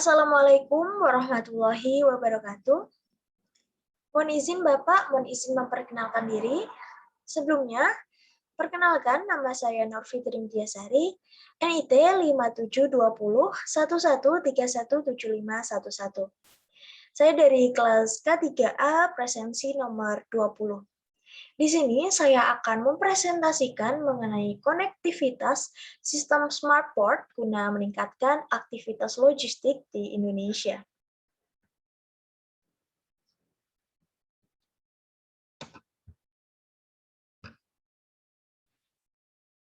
Assalamualaikum warahmatullahi wabarakatuh. Mohon izin Bapak, mohon izin memperkenalkan diri. Sebelumnya, perkenalkan nama saya Nur Fitri Mulyasari, NIT 572011317511. Saya dari kelas K3A presensi nomor 20. Di sini saya akan mempresentasikan mengenai konektivitas sistem smart port guna meningkatkan aktivitas logistik di Indonesia.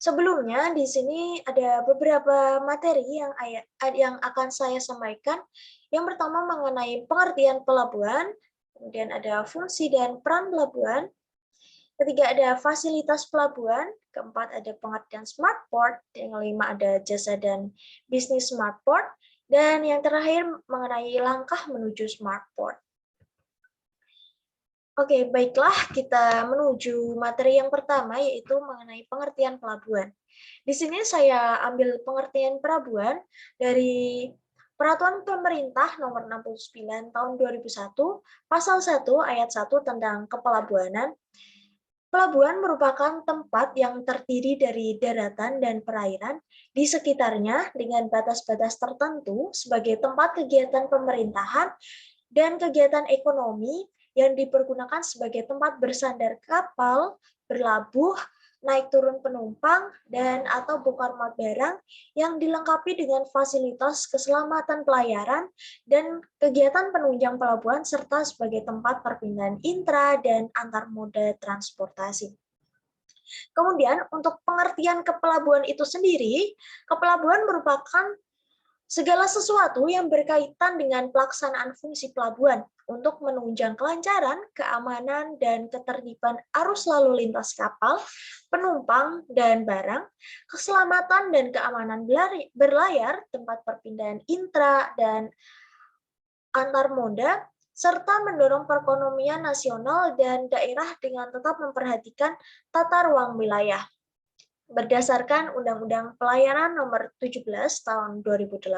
Sebelumnya, di sini ada beberapa materi yang akan saya sampaikan. Yang pertama mengenai pengertian pelabuhan, kemudian ada fungsi dan peran pelabuhan, ketiga ada fasilitas pelabuhan, keempat ada pengertian smart port, yang kelima ada jasa dan bisnis smart port, dan yang terakhir mengenai langkah menuju smart port. Oke, baiklah kita menuju materi yang pertama, yaitu mengenai pengertian pelabuhan. Di sini saya ambil pengertian pelabuhan dari Peraturan Pemerintah Nomor 69 Tahun 2001, Pasal 1 Ayat 1 tentang Kepelabuhanan. Pelabuhan merupakan tempat yang terdiri dari daratan dan perairan di sekitarnya dengan batas-batas tertentu sebagai tempat kegiatan pemerintahan dan kegiatan ekonomi yang dipergunakan sebagai tempat bersandar kapal, berlabuh, naik turun penumpang, dan atau bongkar muat barang yang dilengkapi dengan fasilitas keselamatan pelayaran dan kegiatan penunjang pelabuhan serta sebagai tempat perpindahan intra dan antar moda transportasi. Kemudian untuk pengertian kepelabuhan itu sendiri, kepelabuhan merupakan segala sesuatu yang berkaitan dengan pelaksanaan fungsi pelabuhan untuk menunjang kelancaran, keamanan, dan ketertiban arus lalu lintas kapal, penumpang, dan barang, keselamatan dan keamanan berlayar, tempat perpindahan intra dan antar moda, serta mendorong perekonomian nasional dan daerah dengan tetap memperhatikan tata ruang wilayah berdasarkan Undang-Undang Pelayaran Nomor 17 Tahun 2008.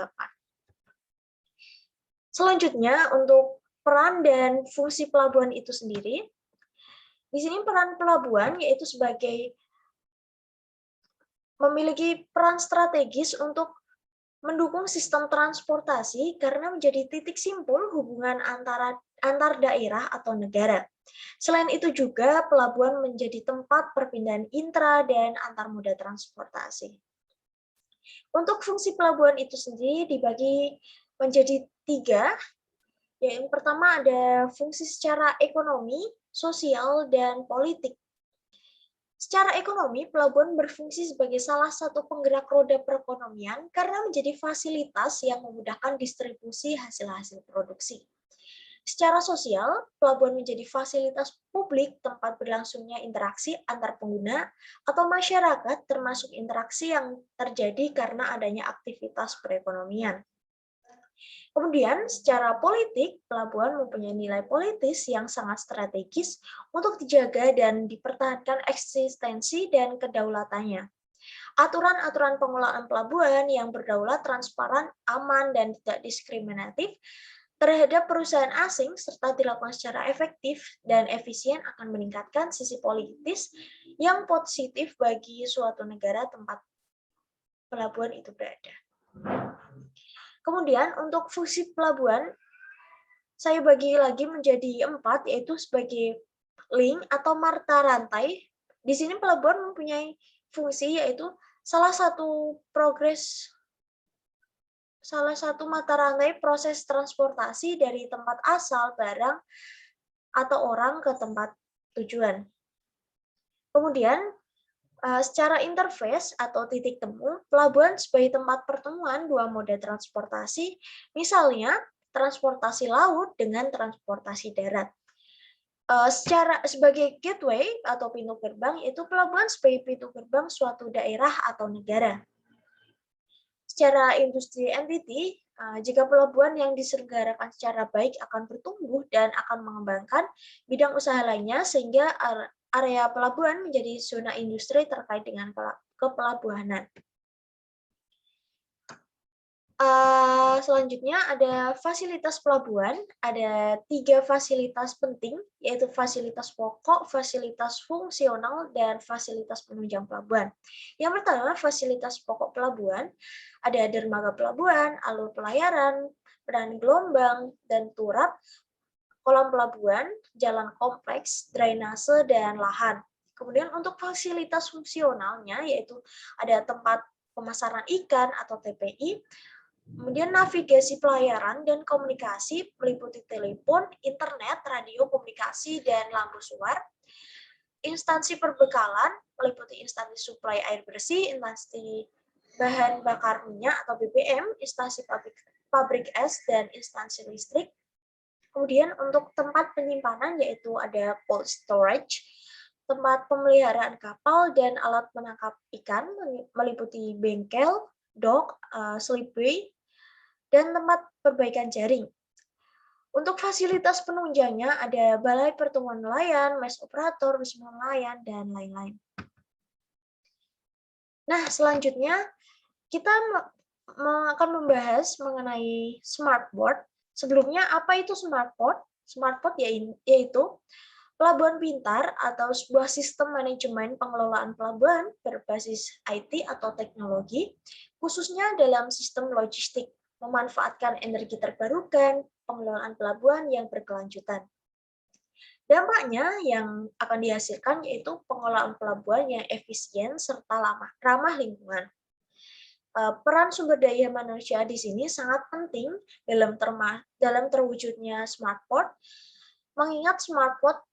Selanjutnya, untuk peran dan fungsi pelabuhan itu sendiri, di sini peran pelabuhan yaitu sebagai memiliki peran strategis untuk mendukung sistem transportasi karena menjadi titik simpul hubungan antar daerah atau negara. Selain itu juga pelabuhan menjadi tempat perpindahan intra dan antar moda transportasi. Untuk fungsi pelabuhan itu sendiri dibagi menjadi 3. Yang pertama ada fungsi secara ekonomi, sosial, dan politik. Secara ekonomi, pelabuhan berfungsi sebagai salah satu penggerak roda perekonomian karena menjadi fasilitas yang memudahkan distribusi hasil-hasil produksi. Secara sosial, pelabuhan menjadi fasilitas publik tempat berlangsungnya interaksi antar pengguna atau masyarakat, termasuk interaksi yang terjadi karena adanya aktivitas perekonomian. Kemudian, secara politik, pelabuhan mempunyai nilai politis yang sangat strategis untuk dijaga dan dipertahankan eksistensi dan kedaulatannya. Aturan-aturan pengelolaan pelabuhan yang berdaulat, transparan, aman, dan tidak diskriminatif terhadap perusahaan asing serta dilakukan secara efektif dan efisien akan meningkatkan sisi politis yang positif bagi suatu negara tempat pelabuhan itu berada. Kemudian untuk fungsi pelabuhan, saya bagi lagi menjadi 4, yaitu sebagai link atau mata rantai. Di sini pelabuhan mempunyai fungsi yaitu salah satu mata rantai proses transportasi dari tempat asal barang atau orang ke tempat tujuan. Kemudian, secara interface atau titik temu, pelabuhan sebagai tempat pertemuan dua moda transportasi, misalnya transportasi laut dengan transportasi darat. Sebagai gateway atau pintu gerbang, itu pelabuhan sebagai pintu gerbang suatu daerah atau negara. Secara industri entity, jika pelabuhan yang diselenggarakan secara baik akan bertumbuh dan akan mengembangkan bidang usaha lainnya sehingga area pelabuhan menjadi zona industri terkait dengan kepelabuhanan. Selanjutnya ada fasilitas pelabuhan, ada 3 fasilitas penting, yaitu fasilitas pokok, fasilitas fungsional, dan fasilitas penunjang pelabuhan. Yang pertama, fasilitas pokok pelabuhan, ada dermaga pelabuhan, alur pelayaran, peran gelombang, dan turap, kolam pelabuhan, jalan kompleks, drainase, dan lahan. Kemudian untuk fasilitas fungsionalnya, yaitu ada tempat pemasaran ikan atau TPI, kemudian navigasi pelayaran dan komunikasi meliputi telepon, internet, radio komunikasi, dan lampu suar. Instansi perbekalan meliputi instansi suplai air bersih, instansi bahan bakar minyak atau BBM, instansi pabrik es, dan instansi listrik. Kemudian untuk tempat penyimpanan yaitu ada cold storage, tempat pemeliharaan kapal dan alat menangkap ikan meliputi bengkel, dock, slipway, dan tempat perbaikan jaring. Untuk fasilitas penunjangnya ada balai pertemuan nelayan, mes operator, wisma nelayan, dan lain-lain. Nah, selanjutnya kita akan membahas mengenai smartboard. Sebelumnya, apa itu smartboard? Smartboard yaitu pelabuhan pintar atau sebuah sistem manajemen pengelolaan pelabuhan berbasis IT atau teknologi, khususnya dalam sistem logistik, memanfaatkan energi terbarukan, pengelolaan pelabuhan yang berkelanjutan. Dampaknya yang akan dihasilkan yaitu pengelolaan pelabuhan yang efisien serta ramah lingkungan. Peran sumber daya manusia di sini sangat penting dalam terwujudnya smartport, mengingat smartport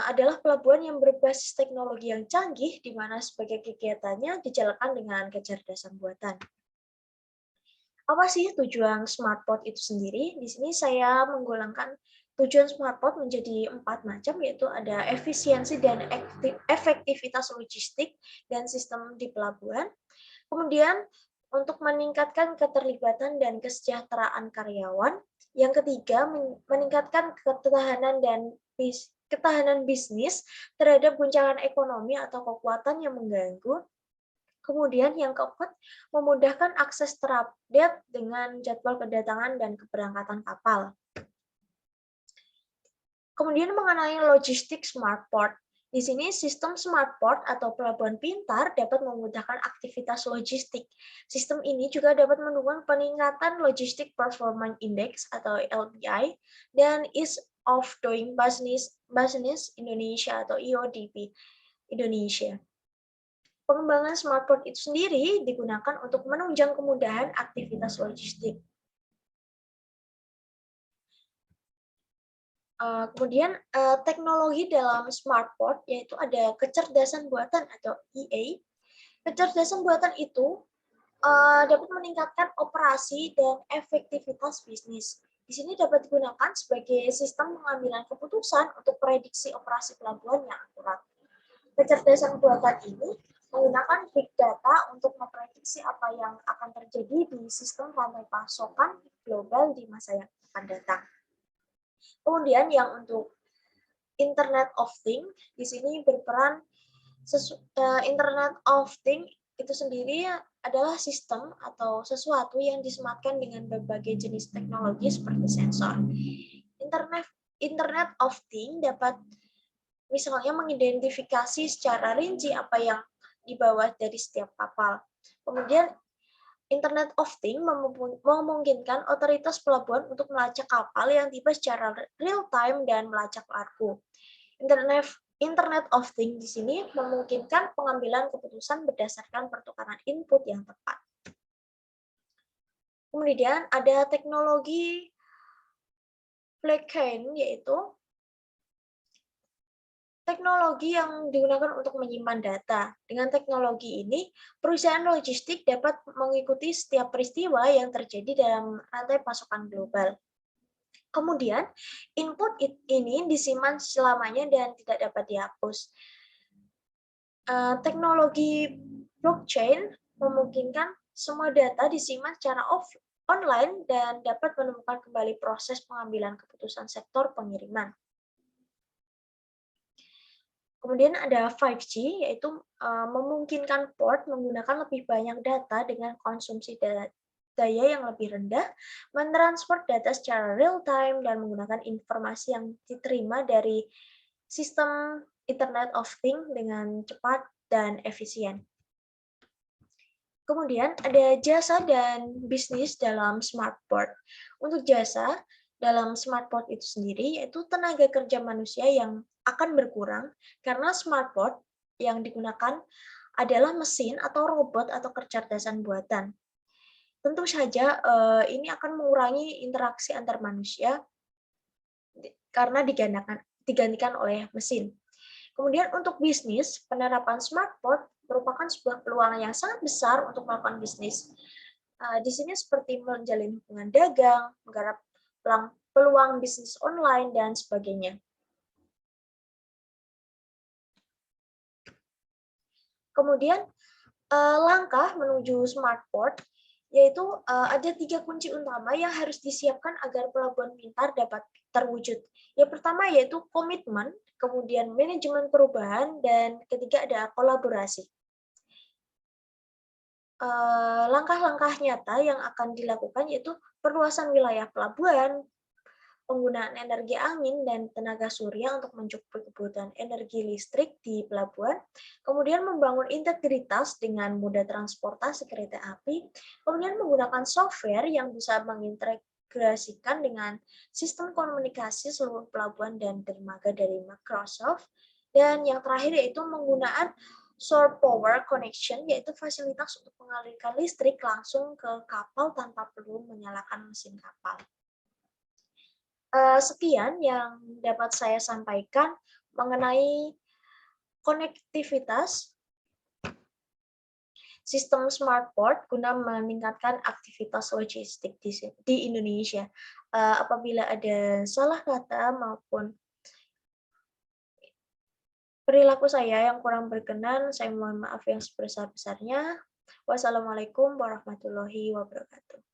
adalah pelabuhan yang berbasis teknologi yang canggih, di mana sebagai kegiatannya dijalankan dengan kecerdasan buatan. Apa sih tujuan smartport itu sendiri? Di sini saya menggolongkan tujuan smartport menjadi 4 macam, yaitu ada efisiensi dan efektivitas logistik dan sistem di pelabuhan. Kemudian untuk meningkatkan keterlibatan dan kesejahteraan karyawan. Yang ketiga, meningkatkan ketahanan bisnis terhadap guncangan ekonomi atau kekuatan yang mengganggu. Kemudian yang keempat, memudahkan akses terupdate dengan jadwal kedatangan dan keberangkatan kapal. Kemudian mengenai logistik smartport. Di sini sistem smartport atau pelabuhan pintar dapat memudahkan aktivitas logistik. Sistem ini juga dapat mendukung peningkatan Logistic Performance Index atau LPI dan Ease of Doing Business Indonesia atau EODP Indonesia. Pengembangan smartport itu sendiri digunakan untuk menunjang kemudahan aktivitas logistik. Kemudian teknologi dalam smartport yaitu ada kecerdasan buatan atau EA. Kecerdasan buatan itu dapat meningkatkan operasi dan efektivitas bisnis. Di sini dapat digunakan sebagai sistem pengambilan keputusan untuk prediksi operasi pelabuhan yang akurat. Kecerdasan buatan ini menggunakan big data untuk memprediksi apa yang akan terjadi di sistem rantai pasokan global di masa yang akan datang. Kemudian yang untuk Internet of Things, di sini berperan Internet of Things itu sendiri adalah sistem atau sesuatu yang disematkan dengan berbagai jenis teknologi seperti sensor. Internet of Things dapat misalnya mengidentifikasi secara rinci apa yang dibawa dari setiap kapal. Kemudian Internet of Things memungkinkan otoritas pelabuhan untuk melacak kapal yang tiba secara real-time dan melacak kargo. Internet of Things di sini memungkinkan pengambilan keputusan berdasarkan pertukaran input yang tepat. Kemudian ada teknologi blockchain, yaitu teknologi yang digunakan untuk menyimpan data. Dengan teknologi ini, perusahaan logistik dapat mengikuti setiap peristiwa yang terjadi dalam rantai pasokan global. Kemudian, input ini disimpan selamanya dan tidak dapat dihapus. Teknologi blockchain memungkinkan semua data disimpan secara online dan dapat menemukan kembali proses pengambilan keputusan sektor pengiriman. Kemudian ada 5G, yaitu memungkinkan port menggunakan lebih banyak data dengan konsumsi daya yang lebih rendah, mentransfer data secara real time, dan menggunakan informasi yang diterima dari sistem Internet of Things dengan cepat dan efisien. Kemudian ada jasa dan bisnis dalam smartboard. Untuk jasa dalam smartboard itu sendiri yaitu tenaga kerja manusia yang akan berkurang karena smartboard yang digunakan adalah mesin atau robot atau kecerdasan buatan. Tentu saja ini akan mengurangi interaksi antar manusia karena digantikan oleh mesin. Kemudian untuk bisnis, penerapan smartboard merupakan sebuah peluang yang sangat besar untuk melakukan bisnis. Di sini seperti menjalin hubungan dagang, menggarap peluang bisnis online, dan sebagainya. Kemudian langkah menuju smartboard yaitu ada 3 kunci utama yang harus disiapkan agar pelabuhan pintar dapat terwujud. Yang pertama yaitu komitmen, kemudian manajemen perubahan, dan ketiga ada kolaborasi. Langkah-langkah nyata yang akan dilakukan yaitu perluasan wilayah pelabuhan, penggunaan energi angin dan tenaga surya untuk mencukupi kebutuhan energi listrik di pelabuhan, kemudian membangun integritas dengan moda transportasi kereta api, kemudian menggunakan software yang bisa mengintegrasikan dengan sistem komunikasi seluruh pelabuhan dan dermaga dari Microsoft, dan yang terakhir yaitu menggunakan shore power connection, yaitu fasilitas untuk mengalirkan listrik langsung ke kapal tanpa perlu menyalakan mesin kapal. Sekian yang dapat saya sampaikan mengenai konektivitas sistem smartboard guna meningkatkan aktivitas logistik di Indonesia. Apabila ada salah kata maupun perilaku saya yang kurang berkenan, saya mohon maaf yang sebesar-besarnya. Wassalamualaikum warahmatullahi wabarakatuh.